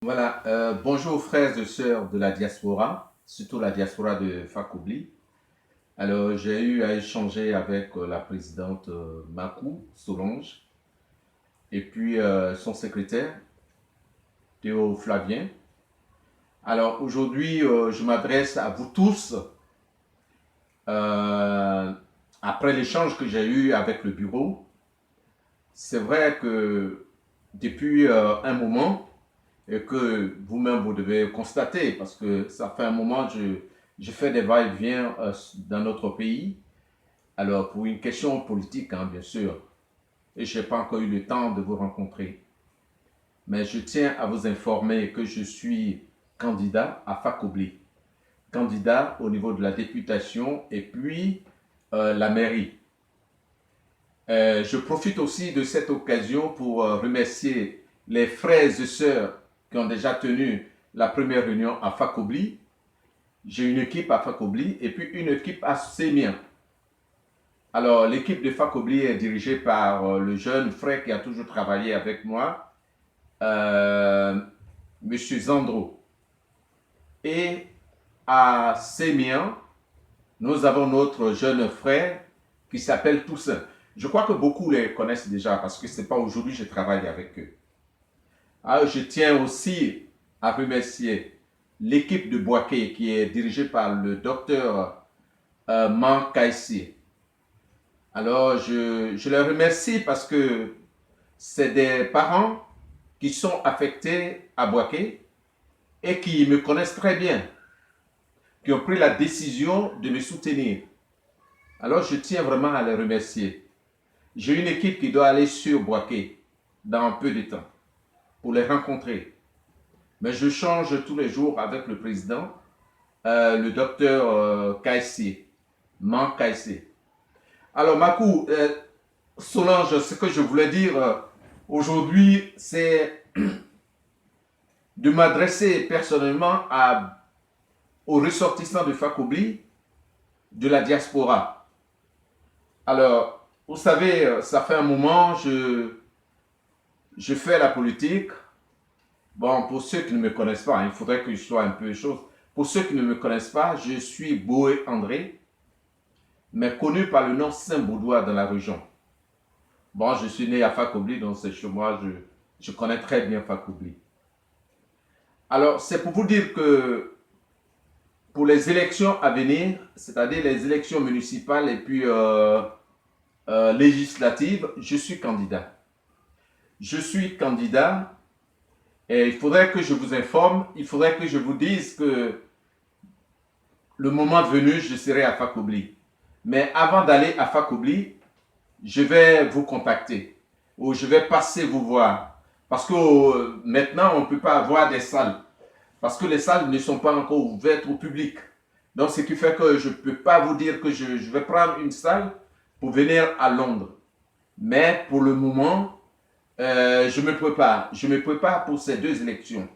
Voilà, bonjour frères et sœurs de la diaspora, surtout la diaspora de Fakobli. Alors, j'ai eu à échanger avec la présidente Makou Solange et puis son secrétaire Théo Flavien. Alors, aujourd'hui, je m'adresse à vous tous euh, après l'échange que j'ai eu avec le bureau. C'est vrai que depuis un moment, et que vous-même vous devez constater, parce que ça fait un moment que je fais des va-et-vient dans notre pays. Alors, pour une question politique, hein, bien sûr, et je n'ai pas encore eu le temps de vous rencontrer. Mais je tiens à vous informer que je suis candidat à Fakobli, candidat au niveau de la députation et puis la mairie. Je profite aussi de cette occasion pour remercier les frères et sœurs qui ont déjà tenu la première réunion à Fakobli. J'ai une équipe à Fakobli et puis une équipe à Sémien. Alors, l'équipe de Fakobli est dirigée par le jeune frère qui a toujours travaillé avec moi, Monsieur Zandro. Et à Sémien, nous avons notre jeune frère qui s'appelle Toussaint. Je crois que beaucoup les connaissent déjà parce que ce n'est pas aujourd'hui que je travaille avec eux. Alors, je tiens aussi à remercier l'équipe de Boaké qui est dirigée par le docteur Man Kaissi. Alors, je les remercie parce que c'est des parents qui sont affectés à Boaké et qui me connaissent très bien, qui ont pris la décision de me soutenir. Alors, je tiens vraiment à les remercier. J'ai une équipe qui doit aller sur Boaké dans un peu de temps pour les rencontrer. Mais je change tous les jours avec le président, le docteur Kaissi, Man Kaissi. Alors, Makou, Solange, ce que je voulais dire aujourd'hui, c'est de m'adresser personnellement aux ressortissants de Fakobli, de la diaspora. Alors, vous savez, ça fait un moment, je fais la politique. Bon, pour ceux qui ne me connaissent pas, il faudrait que je sois un peu chose. Pour ceux qui ne me connaissent pas, je suis Boé André, mais connu par le nom Saint-Baudois dans la région. Bon, je suis né à Fakobli, donc c'est chez moi, je connais très bien Fakobli. Alors, c'est pour vous dire que pour les élections à venir, c'est-à-dire les élections municipales et puis législatives, je suis candidat. Je suis candidat et il faudrait que je vous informe, il faudrait que je vous dise que le moment venu, je serai à Fakobli. Mais avant d'aller à Fakobli, je vais vous contacter ou je vais passer vous voir. Parce que maintenant, on ne peut pas avoir des salles. Parce que les salles ne sont pas encore ouvertes au public. Donc, ce qui fait que je ne peux pas vous dire que je vais prendre une salle pour venir à Londres. Mais pour le moment, je me prépare. Je me prépare pour ces deux élections.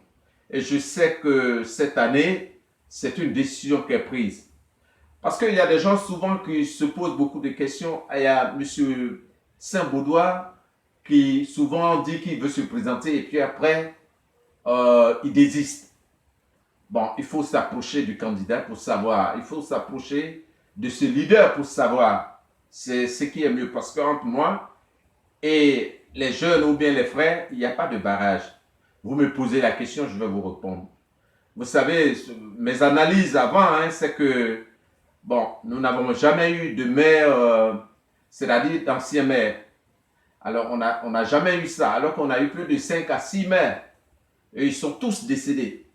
Et je sais que cette année, c'est une décision qui est prise. Parce qu'il y a des gens souvent qui se posent beaucoup de questions. Il y a M. Saint-Baudois qui souvent dit qu'il veut se présenter et puis après, il désiste. Bon, il faut s'approcher du candidat pour savoir, il faut s'approcher de ce leader pour savoir c'est ce qui est mieux. Parce qu'entre moi et les jeunes ou bien les frères, il n'y a pas de barrage. Vous me posez la question, je vais vous répondre. Vous savez, mes analyses avant, hein, c'est que, bon, nous n'avons jamais eu de maire, c'est-à-dire d'ancien maire. Alors, on n'a jamais eu ça, alors qu'on a eu plus de 5 à 6 maires. Et ils sont tous décédés.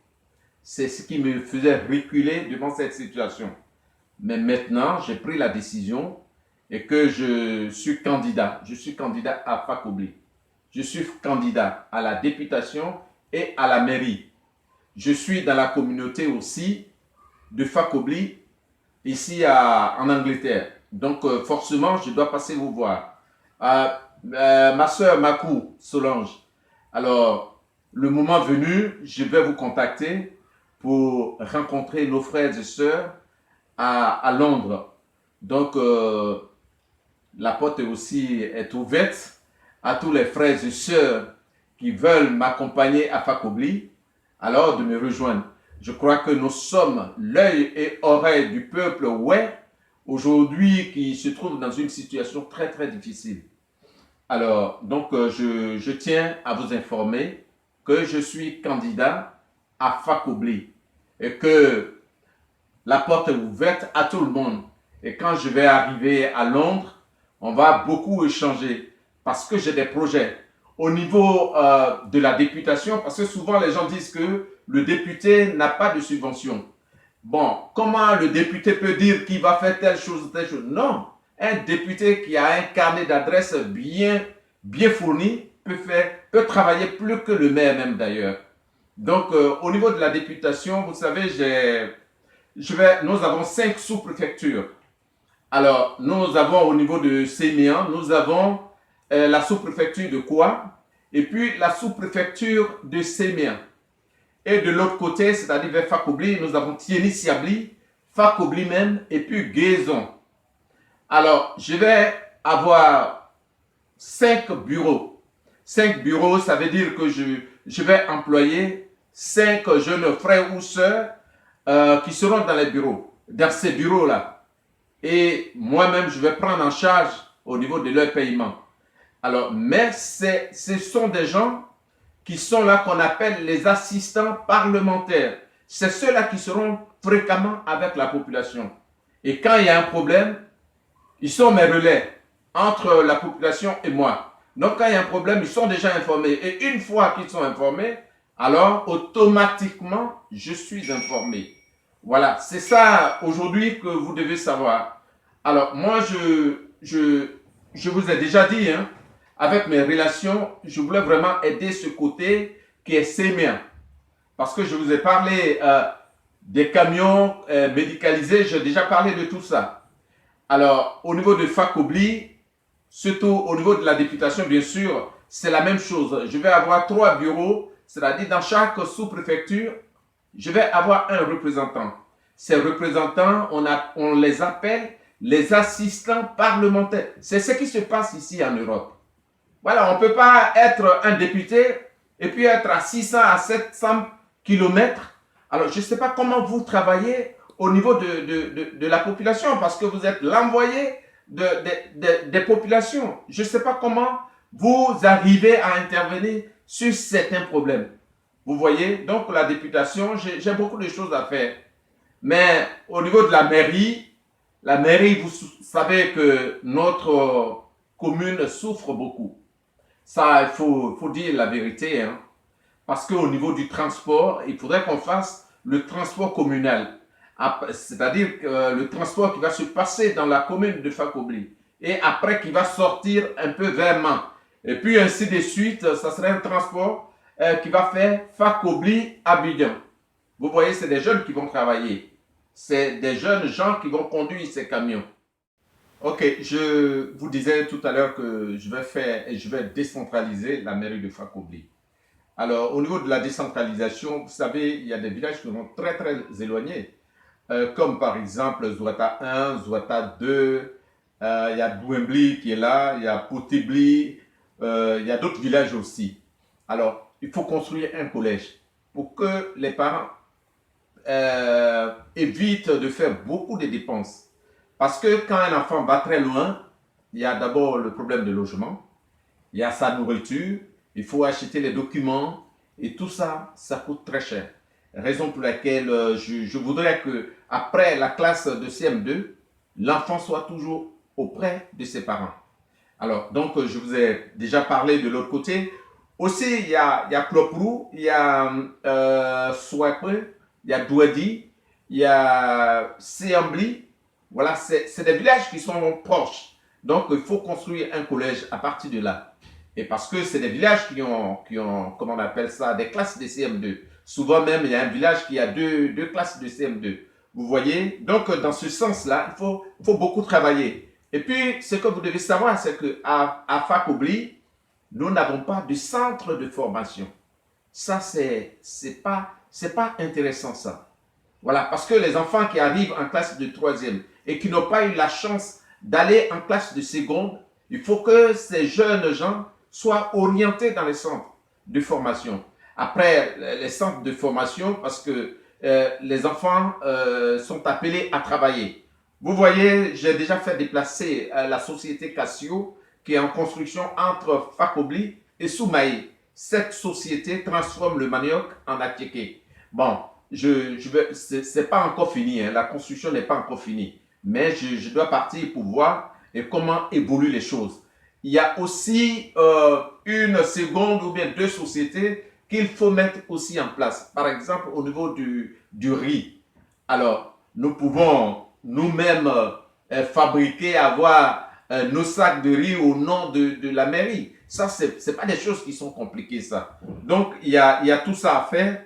C'est ce qui me faisait reculer devant cette situation. Mais maintenant, j'ai pris la décision et que je suis candidat. Je suis candidat à Fakobli. Je suis candidat à la députation et à la mairie. Je suis dans la communauté aussi de Fakobli, ici en Angleterre. Donc, forcément, je dois passer vous voir. Ma soeur Makou Solange. Alors, le moment venu, je vais vous contacter pour rencontrer nos frères et sœurs à Londres. Donc, la porte aussi est ouverte à tous les frères et sœurs qui veulent m'accompagner à Fakobli. alors de me rejoindre. Je crois que nous sommes l'œil et oreille du peuple, ouais, aujourd'hui qui se trouve dans une situation très très difficile. Alors, donc, je tiens à vous informer que je suis candidat à Fakobli et que la porte est ouverte à tout le monde. Et quand je vais arriver à Londres, on va beaucoup échanger parce que j'ai des projets. Au niveau de la députation, parce que souvent les gens disent que le député n'a pas de subvention. Bon, comment le député peut dire qu'il va faire telle chose, telle chose? Non, un député qui a un carnet d'adresses bien fourni peut travailler plus que le maire même d'ailleurs. Donc, au niveau de la députation, vous savez, nous avons 5 sous-préfectures. Alors, nous avons au niveau de Séméan, nous avons la sous-préfecture de Koua et puis la sous-préfecture de Séméan. Et de l'autre côté, c'est-à-dire vers Fakobli, nous avons Tieni-Siabli, Fakobli même, et puis Guézon. Alors, je vais avoir 5 bureaux. 5 bureaux, ça veut dire que je vais employer 5 jeunes frères ou sœurs qui seront dans les bureaux, dans ces bureaux-là. Et moi-même, je vais prendre en charge au niveau de leur paiement. Alors, mais ce sont des gens qui sont là qu'on appelle les assistants parlementaires. C'est ceux-là qui seront fréquemment avec la population. Et quand il y a un problème, ils sont mes relais entre la population et moi. Donc quand il y a un problème, ils sont déjà informés. Et une fois qu'ils sont informés, alors automatiquement, je suis informé. Voilà, c'est ça aujourd'hui que vous devez savoir. Alors moi, je vous ai déjà dit, hein, avec mes relations, je voulais vraiment aider ce côté qui est sémien. Parce que je vous ai parlé des camions médicalisés, j'ai déjà parlé de tout ça. Alors, au niveau de Fakobli, surtout au niveau de la députation, bien sûr, c'est la même chose. Je vais avoir 3 bureaux, c'est-à-dire dans chaque sous-préfecture, je vais avoir un représentant. Ces représentants, on les appelle les assistants parlementaires. C'est ce qui se passe ici en Europe. Voilà, on ne peut pas être un député et puis être à 600 à 700 kilomètres. Alors, je ne sais pas comment vous travaillez au niveau de la population parce que vous êtes l'envoyé des populations. Je ne sais pas comment vous arrivez à intervenir sur certains problèmes. Vous voyez, donc la députation, j'ai beaucoup de choses à faire. Mais au niveau de la mairie, vous savez que notre commune souffre beaucoup. Ça, il faut dire la vérité, hein. Parce qu'au niveau du transport, il faudrait qu'on fasse le transport communal. C'est-à-dire le transport qui va se passer dans la commune de Fakobli. Et après, qui va sortir un peu vers Mans. Et puis ainsi de suite, ça serait un transport qui va faire Fakobli-Abidjan. Vous voyez, c'est des jeunes qui vont travailler. C'est des jeunes gens qui vont conduire ces camions. Ok, je vous disais tout à l'heure que je vais décentraliser la mairie de Fakobli. Alors, au niveau de la décentralisation, vous savez, il y a des villages qui sont très très éloignés, comme par exemple Zouata 1, Zouata 2, il y a Douembli qui est là, il y a Potibli, il y a d'autres villages aussi. Alors, il faut construire un collège pour que les parents évitent de faire beaucoup de dépenses. Parce que quand un enfant va très loin, il y a d'abord le problème de logement, il y a sa nourriture, il faut acheter les documents et tout ça, ça coûte très cher. Raison pour laquelle je voudrais que après la classe de CM2, l'enfant soit toujours auprès de ses parents. Alors, donc, je vous ai déjà parlé de l'autre côté. Aussi, il y a Kloprou, il y a Swapre, il y a Douadi, il y a Séambli. Voilà, c'est des villages qui sont proches. Donc, il faut construire un collège à partir de là. Et parce que c'est des villages qui ont, comment on appelle ça, des classes de CM2. Souvent même, il y a un village qui a deux classes de CM2. Vous voyez? Donc, dans ce sens-là, il faut beaucoup travailler. Et puis, ce que vous devez savoir, c'est qu'à Fakobli, nous n'avons pas de centre de formation. Ça, c'est pas intéressant, ça. Voilà, parce que les enfants qui arrivent en classe de 3e et qui n'ont pas eu la chance d'aller en classe de seconde, il faut que ces jeunes gens soient orientés dans les centres de formation. après les centres de formation parce que les enfants sont appelés à travailler. Vous voyez, j'ai déjà fait déplacer la société Cassio qui est en construction entre Fakobli et Soumaï. Cette société transforme le manioc en attiéké. Bon, c'est pas encore fini, hein, la construction n'est pas encore finie, mais je dois partir pour voir et comment évoluent les choses. Il y a aussi une seconde ou bien deux sociétés qu'il faut mettre aussi en place. Par exemple, au niveau du riz. Alors, nous pouvons nous-mêmes fabriquer, avoir nos sacs de riz au nom de la mairie. Ça, c'est pas des choses qui sont compliquées, ça. Donc, il y a tout ça à faire.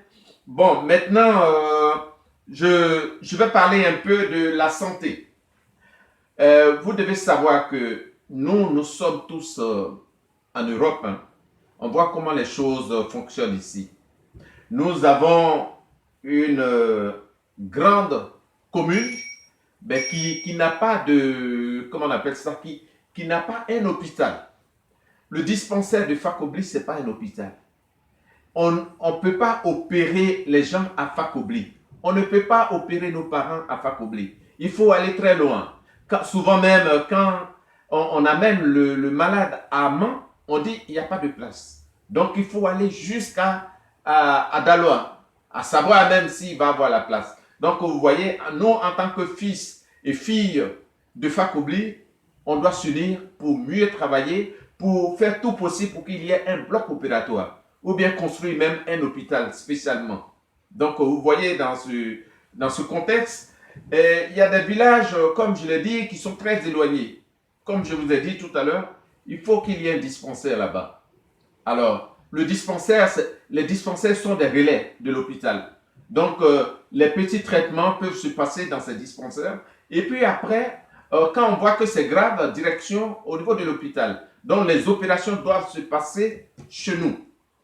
Bon, maintenant, je vais parler un peu de la santé. Vous devez savoir que nous sommes tous en Europe. Hein. On voit comment les choses fonctionnent ici. Nous avons une grande commune ben, qui n'a pas de, comment on appelle ça, qui n'a pas un hôpital. Le dispensaire de Fakobli, ce n'est pas un hôpital. On ne peut pas opérer les gens à Fakobli. On ne peut pas opérer nos parents à Fakobli. Il faut aller très loin. Souvent même, quand on amène le malade à Amman, on dit qu'il n'y a pas de place. Donc, il faut aller jusqu'à Daloa, à savoir même s'il va avoir la place. Donc, vous voyez, nous, en tant que fils et filles de Fakobli, on doit s'unir pour mieux travailler, pour faire tout possible pour qu'il y ait un bloc opératoire, ou bien construire même un hôpital spécialement. Donc, vous voyez, dans ce contexte, il y a des villages, comme je l'ai dit, qui sont très éloignés. Comme je vous ai dit tout à l'heure, il faut qu'il y ait un dispensaire là-bas. Alors, les dispensaires sont des relais de l'hôpital. Donc, les petits traitements peuvent se passer dans ces dispensaires. Et puis après, quand on voit que c'est grave, direction au niveau de l'hôpital. Donc, les opérations doivent se passer chez nous.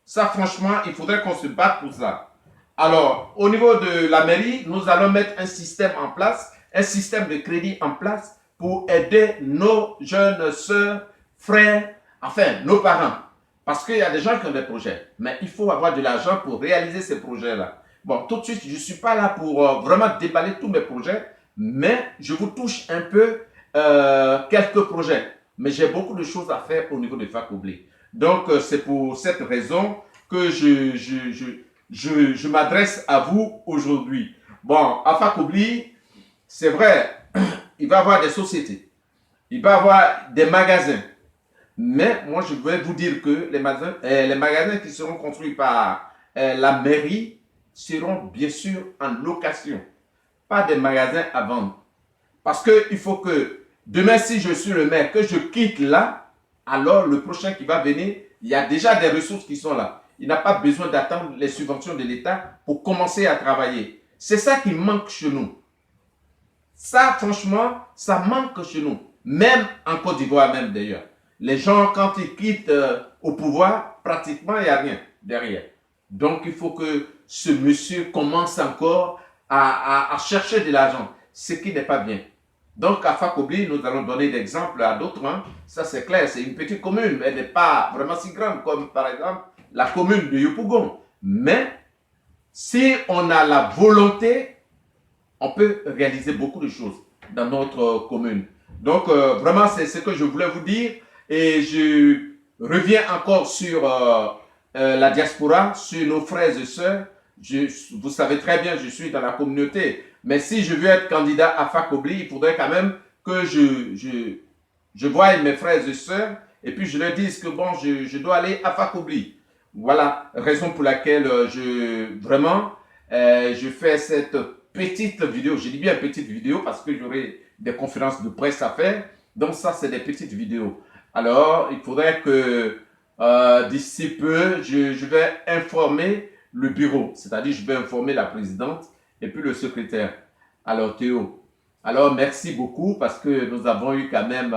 Ça, franchement, il faudrait qu'on se batte pour ça. Alors, au niveau de la mairie, nous allons mettre un système en place, un système de crédit en place pour aider nos jeunes sœurs, frères, enfin, nos parents. Parce qu'il y a des gens qui ont des projets, mais il faut avoir de l'argent pour réaliser ces projets-là. Bon, tout de suite, je ne suis pas là pour vraiment déballer tous mes projets, mais je vous touche un peu quelques projets. Mais j'ai beaucoup de choses à faire au niveau de Fakobli. Donc, c'est pour cette raison que je m'adresse à vous aujourd'hui. Bon, à Fakobli, c'est vrai, il va y avoir des sociétés, il va y avoir des magasins. Mais moi, je vais vous dire que les magasins qui seront construits par la mairie seront bien sûr en location, pas des magasins à vendre. Parce qu'il faut que demain, si je suis le maire, que je quitte là, alors le prochain qui va venir, il y a déjà des ressources qui sont là. Il n'a pas besoin d'attendre les subventions de l'État pour commencer à travailler. C'est ça qui manque chez nous. Ça, franchement, ça manque chez nous. Même en Côte d'Ivoire, même d'ailleurs. Les gens, quand ils quittent au pouvoir, pratiquement, il n'y a rien derrière. Donc, il faut que ce monsieur commence encore à chercher de l'argent, ce qui n'est pas bien. Donc, à Fakobli, nous allons donner d'exemples à d'autres. Hein. Ça, c'est clair, c'est une petite commune. Elle n'est pas vraiment si grande comme, par exemple, la commune de Yopougon. Mais, si on a la volonté, on peut réaliser beaucoup de choses dans notre commune. Donc, vraiment, c'est ce que je voulais vous dire. Et je reviens encore sur la diaspora, sur nos frères et sœurs. Vous savez très bien, je suis dans la communauté. Mais si je veux être candidat à Fakobli, il faudrait quand même que je voie mes frères et sœurs et puis je leur dise que bon, je dois aller à Fakobli. Voilà, raison pour laquelle je fais cette petite vidéo. Je dis bien petite vidéo parce que j'aurai des conférences de presse à faire. Donc ça, c'est des petites vidéos. Alors, il faudrait que d'ici peu, je vais informer le bureau. C'est-à-dire, je vais informer la présidente et puis le secrétaire. Alors, Théo. Alors, merci beaucoup parce que nous avons eu quand même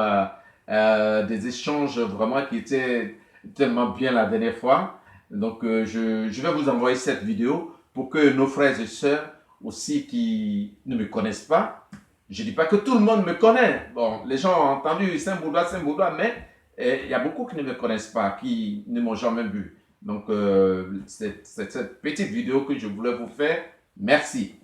des échanges vraiment qui étaient tellement bien la dernière fois. Donc, je vais vous envoyer cette vidéo pour que nos frères et sœurs aussi qui ne me connaissent pas, je ne dis pas que tout le monde me connaît. Bon, les gens ont entendu Saint-Boudois, mais il y a beaucoup qui ne me connaissent pas, qui ne m'ont jamais vu. Donc, c'est cette petite vidéo que je voulais vous faire. Merci.